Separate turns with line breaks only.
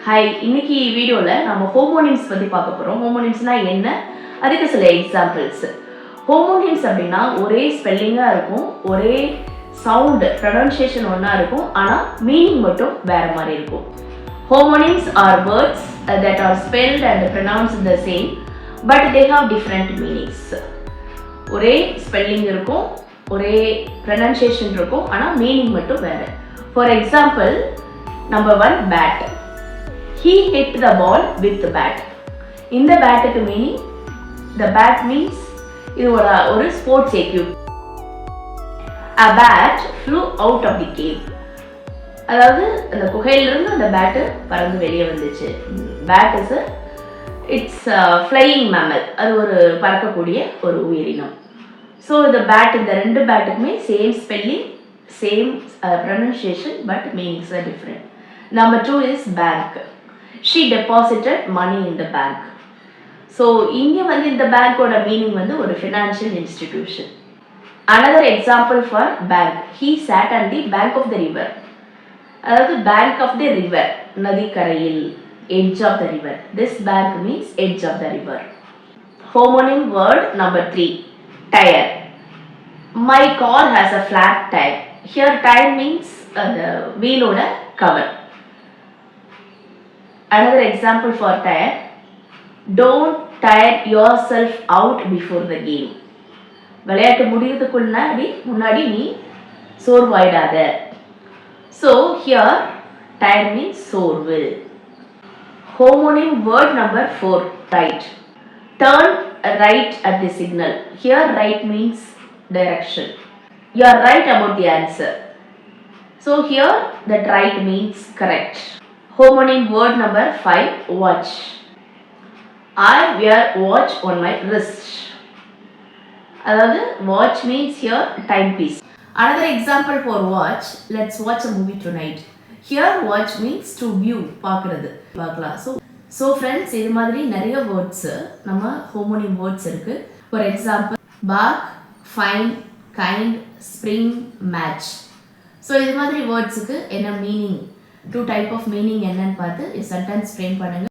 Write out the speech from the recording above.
Hi, இன்னைக்கு வீடியோவில் நம்ம ஹோமோனிம்ஸ் பற்றி பார்க்க போகிறோம். ஹோமோனிம்ஸ்னால் என்ன, அதுக்கு சில எக்ஸாம்பிள்ஸ். ஹோமோனிம்ஸ் அப்படின்னா ஒரே ஸ்பெல்லிங்காக இருக்கும், ஒரே சவுண்டு ப்ரொனன்சியேஷன் ஒன்றா இருக்கும், ஆனால் மீனிங் மட்டும் வேறு மாதிரி இருக்கும். Homonyms are words that are spelled and pronounced the same but they have different meanings. ஒரே ஸ்பெல்லிங் இருக்கும், ஒரே ப்ரொனன்சியேஷன் இருக்கும், ஆனால் மீனிங் மட்டும் வேறு. For example, number 1 bat. He hit the ball with the bat. இந்த பேட்டுக்கு மீனிங், the bat means இது ஒரு sports equip. A bat flew out of the cave. அதாவது அந்த குகையிலிருந்து அந்த பேட்டு பறந்து வெளியே வந்துச்சு. பேட் இட்ஸ் ஃப்ளையிங் மேமல், அது ஒரு பறக்கக்கூடிய ஒரு உயிரினம். ஸோ இந்த பேட், இந்த ரெண்டு பேட்டுக்குமே same spelling, same pronunciation, but meanings are different. Number 2 is bank. She deposited money in the bank. So இங்கே இந்த பேங்கோட மீனிங் ஒரு financial institution. Another example for bank. He sat on the bank of the river. அதாவது bank of the river, நதிக்கரையில், edge of the river. This bank means edge of the river. Homonym word number 3, tire. My car has a flat tire. Here tire means the wheel oda cover. Another example for tire, don't tire yourself out before the game. விளையாட்டு முடியறதுக்குள்ள முன்னாடி நீ சோர்வாயிடாத. So here tire means சோர்வு. Homonym word number 4, right. Turn right at the signal. Here right means direction. You are right about the answer. So here that right means correct. Homonym word number 5, watch. I wear watch on my wrist. அதாவது watch means here timepiece. Another example for watch, let's watch a movie tonight. Here watch means to view, பார்க்கலாம். So friends, இது மாதிரி நிறைய words நம்ம homonym words இருக்கு. For example, bark, fine, kind, spring, match. So இது மாதிரி வேர்ட்ஸுக்கு என்ன meaning, 2 type of meaning என்னன்னு பார்த்து சென்டென்ஸ் ஃப்ரேம் பண்ணுங்க.